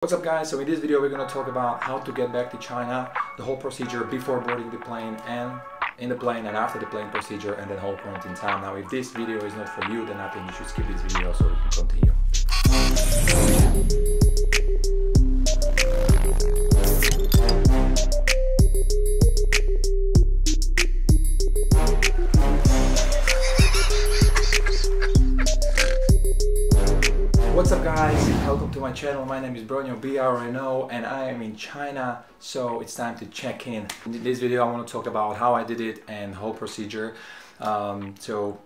What's up guys, so in this video we're going to talk about how to get back to China, the whole procedure before boarding the plane and in the plane and after the plane procedure and then whole quarantine time. Now if this video is not for you, then I think you should skip this video so we can continue. What's up guys, welcome to my channel. My name is Bronio, BRNO, and I am in China, so it's time to check in. In this video I want to talk about how I did it and whole procedure. So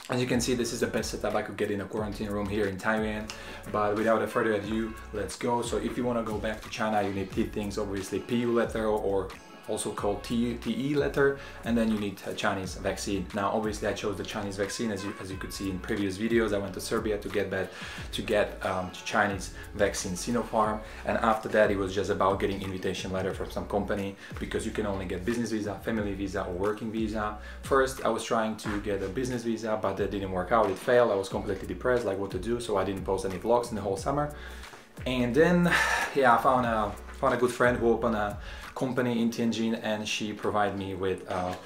as you can see, this is the best setup I could get in a quarantine room here in Taiwan. But without further ado, let's go. So if you want to go back to China, you need three things, obviously PU letter, or also called TE letter, and then you need a Chinese vaccine. Now obviously I chose the Chinese vaccine, as you could see in previous videos. I went to Serbia to get Chinese vaccine Sinopharm, and after that it was just about getting invitation letter from some company, because you can only get business visa, family visa, or working visa. First I was trying to get a business visa, but that didn't work out. It failed. I was completely depressed, like what to do, so I didn't post any vlogs in the whole summer. And then yeah, I found a good friend who opened a company in Tianjin, and she provided me with a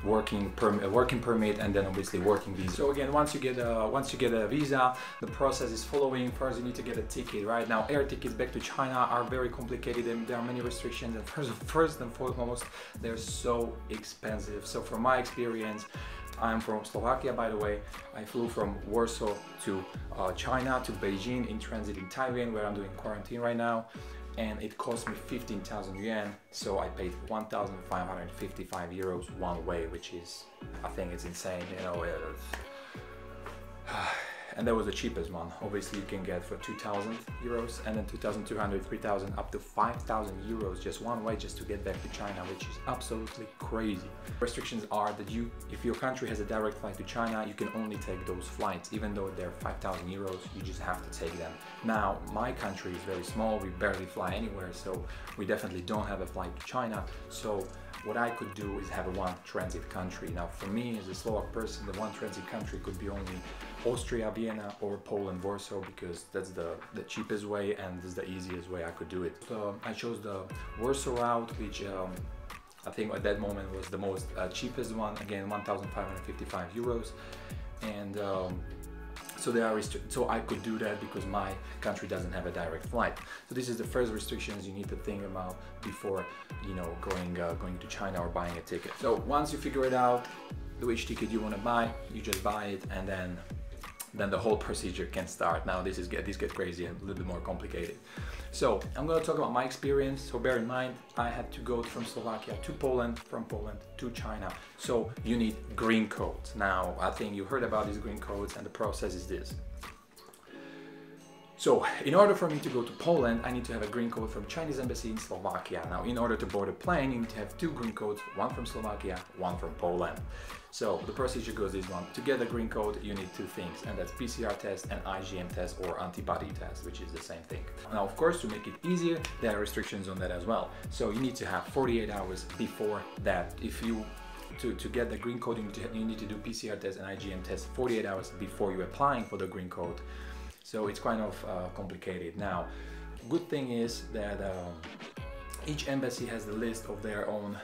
working permit and then obviously working visa. So again, once you get a visa, the process is following. First you need to get a ticket. Right now air tickets back to China are very complicated and there are many restrictions, and first and foremost they're so expensive. So from my experience, I'm from Slovakia, by the way. I flew from Warsaw to China, to Beijing, in transit in Taiwan, where I'm doing quarantine right now, and it cost me 15,000 yuan, so I paid 1,555 euros one way, which is, I think it's insane, you know. And that was the cheapest one. Obviously you can get for 2,000 euros and then 2,200, 3,000, up to 5,000 euros just one way, just to get back to China, which is absolutely crazy. Restrictions are that if your country has a direct flight to China, you can only take those flights. Even though they're 5,000 euros, you just have to take them. Now my country is very small, we barely fly anywhere, so we definitely don't have a flight to China. So what I could do is have a one transit country. Now for me as a Slovak person, the one transit country could be only Austria, Vienna, or Poland, Warsaw, because that's the cheapest way and this is the easiest way I could do it. So I chose the Warsaw route, which I think at that moment was the most cheapest one. Again, 1,555 euros, and so they are so I could do that because my country doesn't have a direct flight. So this is the first restrictions you need to think about before, you know, going to China or buying a ticket. So once you figure it out, which ticket you want to buy, you just buy it, and then the whole procedure can start. Now this gets crazy and a little bit more complicated. So I'm going to talk about my experience. So bear in mind, I had to go from Slovakia to Poland, from Poland to China. So you need green codes. Now I think you heard about these green codes, and the process is this. So in order for me to go to Poland, I need to have a green code from Chinese embassy in Slovakia. Now in order to board a plane, you need to have two green codes, one from Slovakia, one from Poland. So the procedure goes this one. To get a green code, you need two things, and that's PCR test and IgM test, or antibody test, which is the same thing. Now of course, to make it easier, there are restrictions on that as well. So you need to have 48 hours before that. If you to get the green code, you need to do PCR test and IgM test 48 hours before you're applying for the green code. So it's kind of complicated. Now, good thing is that each embassy has the list of their own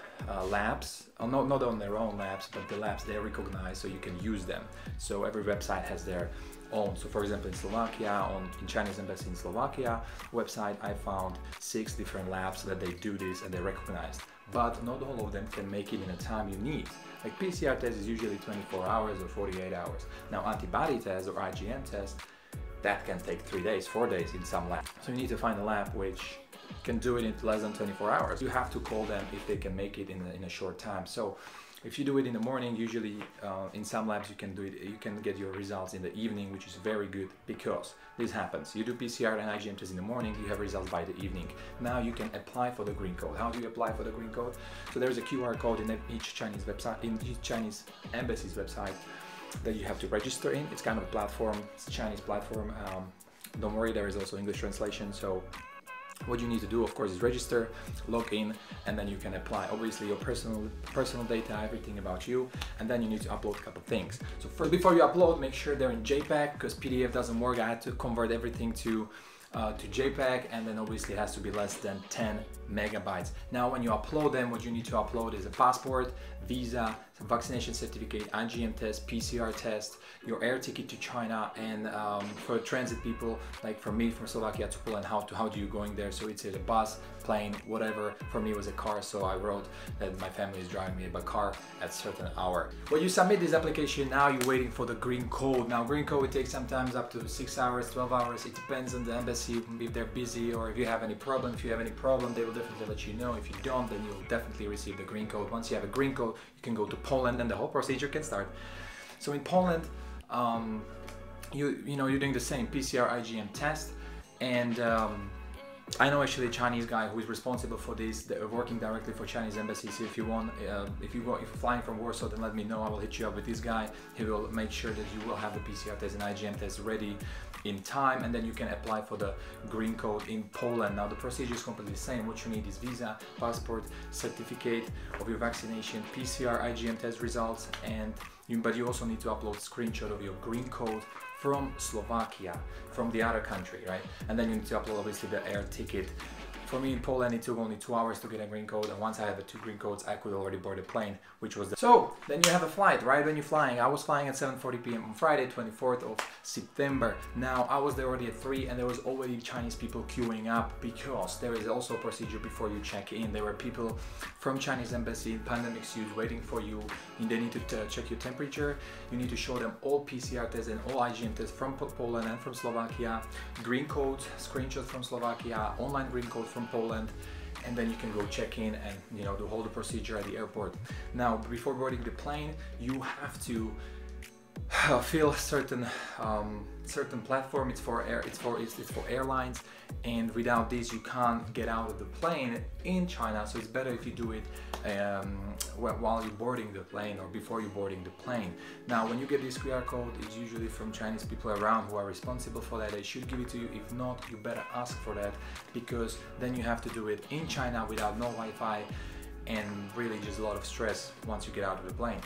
labs, not on their own labs, but the labs they recognize, so you can use them. So every website has their own. So for example, in Slovakia, in Chinese embassy in Slovakia website, I found 6 different labs that they do this and they recognize. But not all of them can make it in the time you need. Like PCR test is usually 24 hours or 48 hours. Now antibody test or IgM test, that can take 3 days, 4 days in some labs. So you need to find a lab which can do it in less than 24 hours. You have to call them if they can make it in a short time. So if you do it in the morning, usually in some labs you can get your results in the evening, which is very good, because this happens. You do PCR and IgM test in the morning, you have results by the evening. Now you can apply for the green code. How do you apply for the green code? So there's a QR code in each Chinese website, in each Chinese embassy's website, that you have to register in. It's kind of a platform, it's a Chinese platform. Don't worry, there is also English translation. So what you need to do, of course, is register, log in, and then you can apply obviously your personal data, everything about you, and then you need to upload a couple of things. So first, before you upload, make sure they're in JPEG, because PDF doesn't work. I had to convert everything to to JPEG, and then obviously it has to be less than 10 megabytes. Now when you upload them, what you need to upload is a passport, visa, vaccination certificate, IgM test, PCR test, your air ticket to China, and for transit people, like for me from Slovakia to Poland, how do you going there? So it's a bus, plane, whatever. For me it was a car, so I wrote that my family is driving me by car at a certain hour. When you submit this application, now you're waiting for the green code. Now green code, it takes sometimes up to 6 hours, 12 hours. It depends on the embassy, if they're busy or if you have any problem. If you have any problem, they will definitely let you know. If you don't, then you'll definitely receive the green code. Once you have a green code, you can go to Poland and the whole procedure can start. So in Poland, you're doing the same PCR IgM test, and I know actually a Chinese guy who is responsible for this. They're working directly for Chinese embassy. So if you want, if you're flying from Warsaw, then let me know. I will hit you up with this guy. He will make sure that you will have the PCR test and IgM test ready in time, and then you can apply for the green code in Poland. Now the procedure is completely the same. What you need is visa, passport, certificate of your vaccination, PCR IgM test results, and but you also need to upload screenshot of your green code from Slovakia, from the other country, right? And then you need to upload obviously the air ticket. For me in Poland, it took only 2 hours to get a green code, and once I had the 2 green codes, I could already board a plane, which was the... So, then you have a flight, right? When you're flying, I was flying at 7:40 p.m. on Friday, 24th of September. Now, I was there already at 3, and there was already Chinese people queuing up, because there is also a procedure before you check in. There were people from Chinese embassy in pandemic suits waiting for you, and they need to check your temperature. You need to show them all PCR tests and all IgM tests from Poland and from Slovakia, green code, screenshot from Slovakia, online green code from Poland, and then you can go check in and do all the procedure at the airport. Now before boarding the plane, you have to fill certain platform. It's for airlines, and without this you can't get out of the plane in China. So it's better if you do it while you're boarding the plane or before you're boarding the plane. Now when you get this QR code, it's usually from Chinese people around who are responsible for that. They should give it to you. If not, you better ask for that, because then you have to do it in China without no Wi-Fi, and really just a lot of stress once you get out of the plane.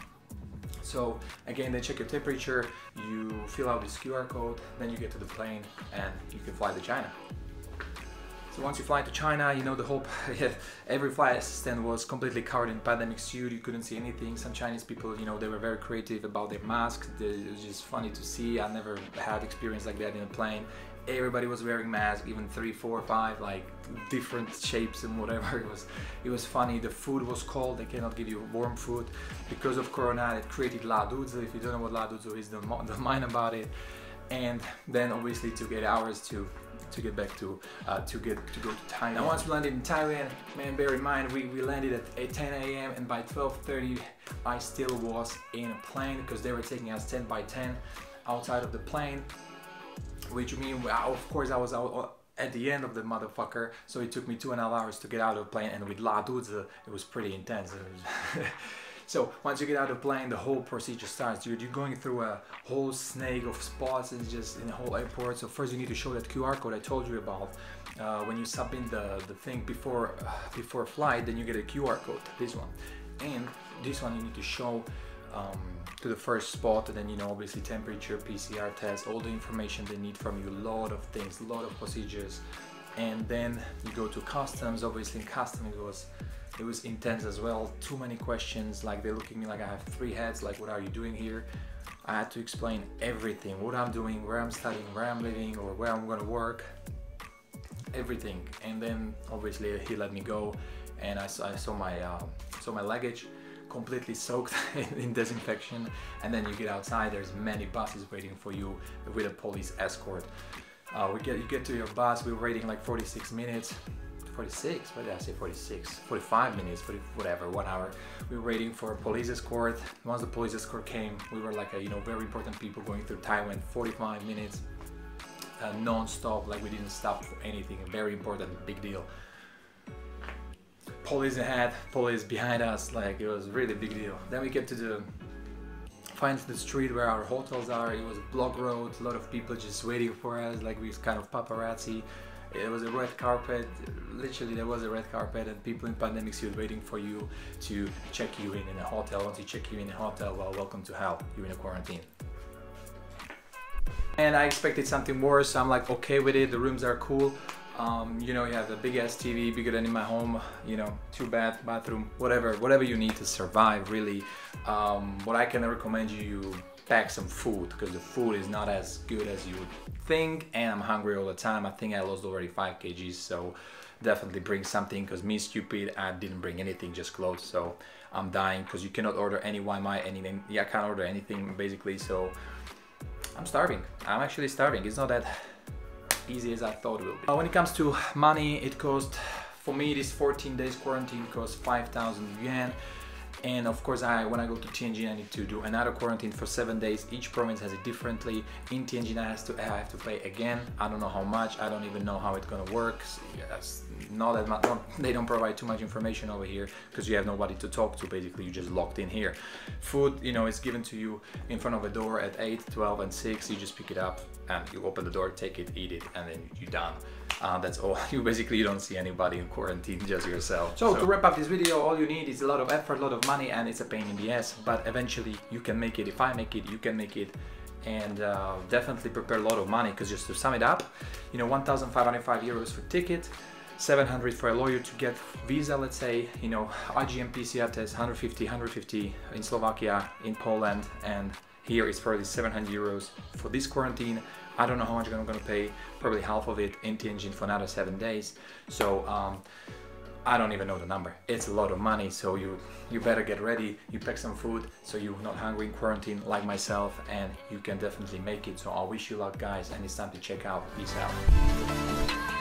So again, they check your temperature, you fill out this QR code, then you get to the plane and you can fly to China. So once you fly to China, the whole every flight assistant was completely covered in pandemic suit. You couldn't see anything. Some Chinese people, they were very creative about their masks. It was just funny to see. I never had experience like that in a plane. Everybody was wearing masks, even 3, 4, 5, like different shapes and whatever. It was funny. The food was cold. They cannot give you warm food because of Corona. It created laduzo. If you don't know what laduzo is, don't mind about it. And then obviously to get hours to get back to go to Thailand. Now once we landed in Thailand, man, bear in mind we landed at 10 a.m. and by 12:30 I still was in a plane, because they were taking us 10 by 10 outside of the plane. Which means, of course, I was out at the end of the motherfucker, so it took me 2.5 hours to get out of the plane, and with laduzo, it was pretty intense. So once you get out of the plane, the whole procedure starts. You're going through a whole snake of spots, and just in the whole airport. So first you need to show that QR code I told you about. When you submit the thing before flight, then you get a QR code, this one. And this one you need to show to the first spot, and then obviously temperature, PCR test, all the information they need from you, a lot of things, a lot of procedures. And then you go to customs. Obviously in customs it was intense as well. Too many questions, like they're looking at me like I have 3 heads, like what are you doing here? I had to explain everything, what I'm doing, where I'm studying, where I'm living, or where I'm gonna work, everything. And then obviously he let me go, and I saw my luggage completely soaked in disinfection. And then you get outside, there's many buses waiting for you with a police escort. You get to your bus, we were waiting like 46 minutes. 46, what did I say, 46, 45 minutes, 40, whatever, 1 hour. We were waiting for a police escort. Once the police escort came, we were like very important people going through Taiwan. 45 minutes non-stop, like we didn't stop for anything. Very important, big deal. Police ahead, police behind us, like it was really big deal. Then we get to find the street where our hotels are. It was a block road, a lot of people just waiting for us, like we kind of paparazzi. It was a red carpet, literally there was a red carpet, and people in pandemic suit waiting for you to check you in a hotel. Once you check you in a hotel, well, welcome to hell, you're in a quarantine. and I expected something worse. So I'm like okay with it. The rooms are cool. You know, you have a big ass TV, bigger than in my home, you know, 2 bathroom, whatever you need to survive really. What I can recommend you pack some food, because the food is not as good as you would think, and I'm hungry all the time. I think I lost already 5 kgs, so definitely bring something, because me stupid, I didn't bring anything, just clothes, so I'm dying, because you cannot order any Waimai, anything. Yeah, I can't order anything basically, so I'm starving. I'm actually starving. It's not that easy as I thought it would be. When it comes to money, it cost, for me this 14 days quarantine cost 5,000 yuan. And of course, when I go to Tianjin, I need to do another quarantine for 7 days. Each province has it differently. In Tianjin, I have to pay again. I don't know how much. I don't even know how it's gonna work. Yes, not that much. They don't provide too much information over here, because you have nobody to talk to. Basically, you're just locked in here. Food, you know, is given to you in front of a door at 8, 12, and 6. You just pick it up and you open the door, take it, eat it, and then you're done. That's all. You don't see anybody in quarantine, just yourself. So to wrap up this video, all you need is a lot of effort, a lot of money, and it's a pain in the ass, but eventually you can make it. If I make it, you can make it. And definitely prepare a lot of money, because just to sum it up, you know, 1,505 euros for ticket, 700 for a lawyer to get visa, let's say, you know, IgM PCR test, 150 in Slovakia, in Poland, and here is probably 700 euros for this quarantine. I don't know how much I'm gonna pay, probably half of it in Tianjin for another 7 days. So I don't even know the number. It's a lot of money, so you better get ready. You pack some food so you're not hungry in quarantine like myself, and you can definitely make it. So I wish you luck, guys, and it's time to check out. Peace out.